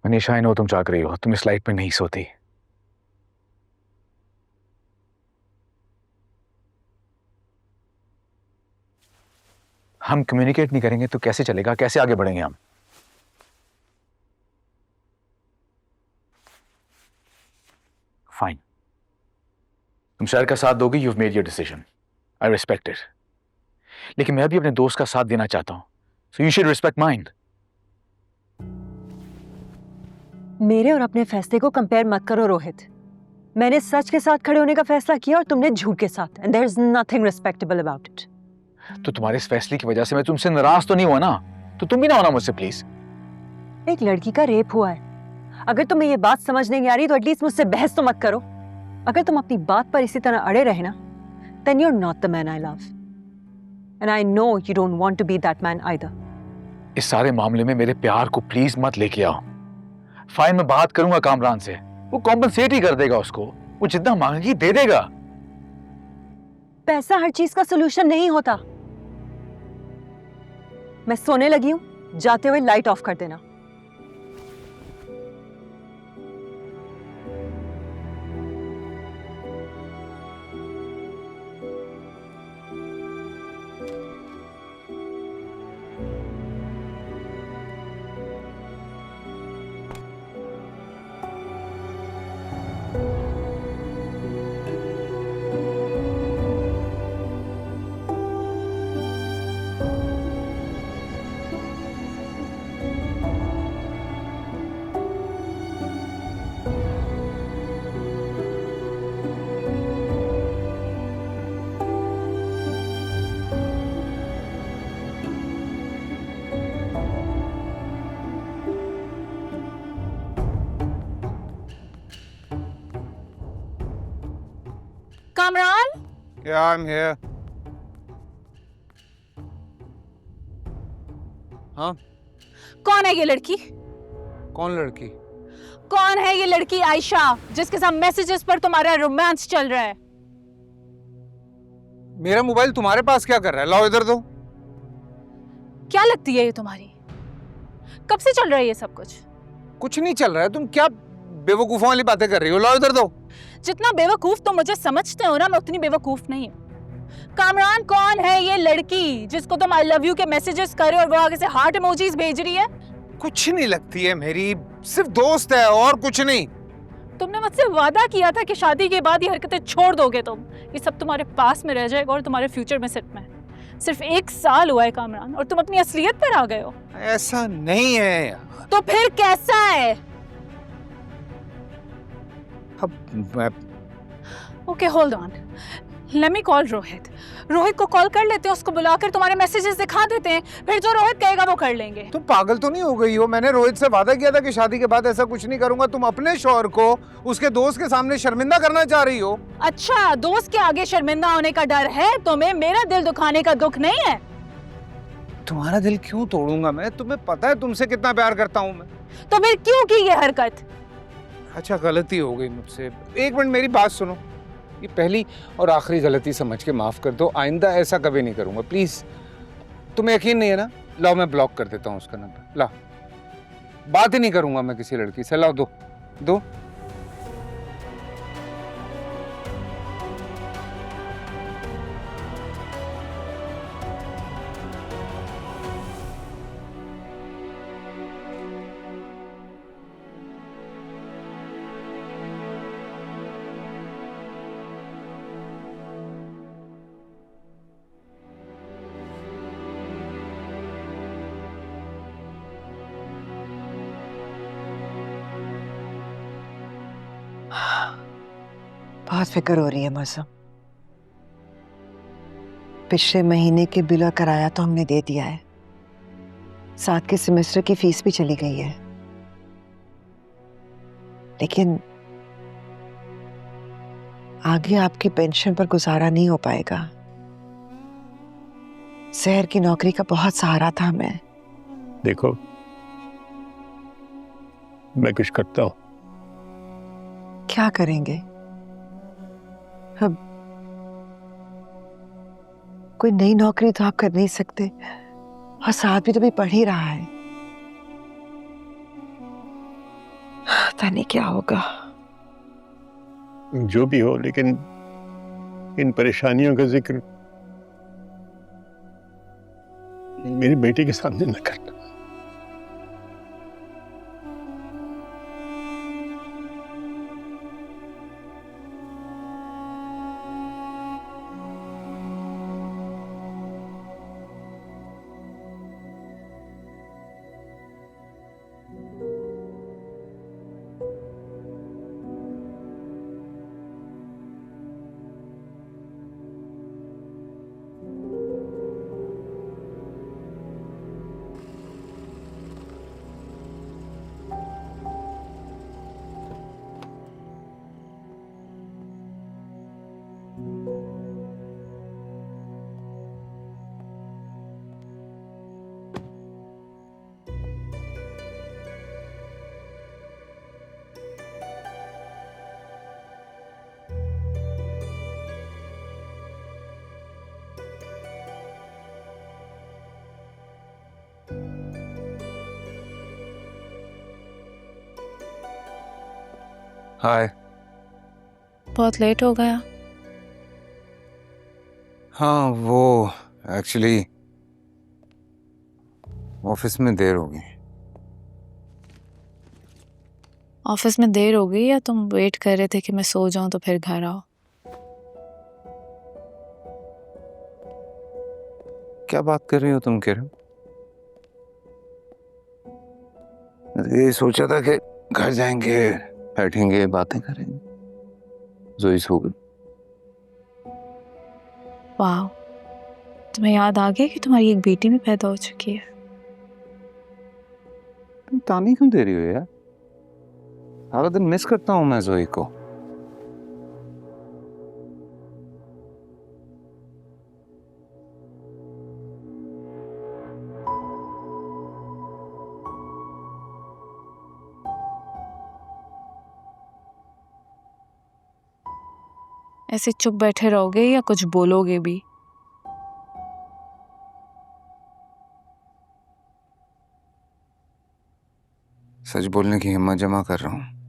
Manisha, I know तुम जाग रही हो, तुम इस लाइट पे नहीं सोती। हम कम्युनिकेट नहीं करेंगे तो कैसे चलेगा, कैसे आगे बढ़ेंगे हम? फाइन, तुम शहर का साथ दोगी। You made your decision, I respect it. लेकिन मैं भी अपने दोस्त का साथ देना चाहता हूं, so you should respect mine. मेरे और अपने फैसले को कंपेयर मत करो रोहित। मैंने सच के साथ खड़े होने का फैसला किया और तुमने झूठ के साथ, and there is nothing respectable about it. तो तुम्हारे इस फैसले की वजह से मैं तुमसे नाराज तो नहीं हुआ ना, तो तुम भी ना होना मुझसे प्लीज। एक लड़की का रेप हुआ है। अगर तुम्हें ये बात समझ नहीं आ रही तो एटलीस्ट मुझसे बहस तो मत करो। अगर तुम अपनी बात पर इसी तरह अड़े रहे ना, then you're not the man I love. And I know you don't want to be that man either. इस सारे मामले में मेरे प्यार को प्लीज मत लेके आओ। फाइन, मैं बात करूंगा कामरान से, वो कॉम्पनसेट ही कर देगा उसको, वो जितना मांगेगी दे देगा। पैसा हर चीज का सोल्यूशन नहीं होता। मैं सोने लगी हूं, जाते हुए लाइट ऑफ कर देना। कामरान? Yeah, I'm here. हाँ? कौन है ये लड़की? कौन लड़की? कौन है ये लड़की आयशा, जिसके साथ मैसेजेस पर तुम्हारा रोमांस चल रहा है? मेरा मोबाइल तुम्हारे पास क्या कर रहा है? लाओ इधर दो। क्या लगती है ये तुम्हारी? कब से चल रहा है ये सब कुछ? कुछ नहीं चल रहा है, तुम क्या बेवकूफों वाली बातें कर रही हो? लाओ इधर दो। जितना बेवकूफ तुम मुझे समझते हो ना, मैं उतनी बेवकूफ नहीं हूँ। कामरान, कौन है ये लड़की जिसको तुम आई लव यू के मैसेजेस कर रहे हो और वो आगे से हार्ट इमोजीज भेज रही है? कुछ नहीं लगती है मेरी, सिर्फ दोस्त है और कुछ नहीं। तुमने मुझसे वादा किया था कि शादी के बाद ये हरकतें छोड़ दोगे तुम। ये सब तुम्हारे पास में रह जाएगा और तुम्हारे फ्यूचर में सेट में। सिर्फ 1 साल हुआ है कामरान और तुम अपनी असलियत पर आ गए हो। ऐसा नहीं है यार। तो फिर कैसा है? अब मैं okay, hold on, let me call Rohit. Rohit को कॉल कर लेते हैं, उसको बुलाकर तुम्हारे मैसेजेस दिखा देते हैं, फिर जो रोहित कहेगा वो कर लेंगे। तुम पागल तो नहीं हो गई हो? मैंने रोहित से वादा किया था कि शादी के बाद ऐसा कुछ नहीं करूंगा। तुम अपने शौहर को उसके दोस्त के सामने शर्मिंदा करना चाह रही हो। अच्छा, दोस्त के आगे शर्मिंदा होने का डर है तुम्हें? मेरा दिल दुखाने का दुख नहीं है। तुम्हारा दिल क्यों तोड़ूंगा मैं? तुम्हें पता है तुमसे कितना प्यार करता हूँ मैं। तो फिर क्यों की ये हरकत? अच्छा, गलती हो गई मुझसे। 1 मिनट मेरी बात सुनो। ये पहली और आखिरी गलती समझ के माफ कर दो। आइंदा ऐसा कभी नहीं करूंगा, प्लीज। तुम्हें यकीन नहीं है ना? लाओ मैं ब्लॉक कर देता हूँ उसका नंबर। ला, बात ही नहीं करूंगा मैं किसी लड़की से। लाओ, दो दो। बहुत फिक्र हो रही है मौसम। पिछले महीने के बिल और किराया तो हमने दे दिया है, साथ के सेमेस्टर की फीस भी चली गई है, लेकिन आगे आपकी पेंशन पर गुजारा नहीं हो पाएगा। शहर की नौकरी का बहुत सहारा था मैं। देखो, मैं कुछ करता हूं। क्या करेंगे? अब कोई नई नौकरी तो आप कर नहीं सकते, और साथ भी तो भी पढ़ ही रहा है। पता नहीं क्या होगा। जो भी हो, लेकिन इन परेशानियों का जिक्र मेरी बेटी के सामने न करना। हाय। बहुत लेट हो गया। हाँ वो एक्चुअली ऑफिस में देर हो गई। ऑफिस में देर हो गई या तुम वेट कर रहे थे कि मैं सो जाऊं तो फिर घर आओ? क्या बात कर रही हो तुम किरण? ये सोचा था कि घर जाएंगे, बैठेंगे, बातें करेंगे। जोई सो गई। वाह, तुम्हें याद आ गया कि तुम्हारी एक बेटी भी पैदा हो चुकी है? तुम ताने क्यों दे रही हो यार? सारा दिन मिस करता हूं मैं जोई को। ऐसे चुप बैठे रहोगे या कुछ बोलोगे भी? सच बोलने की हिम्मत जमा कर रहा हूं।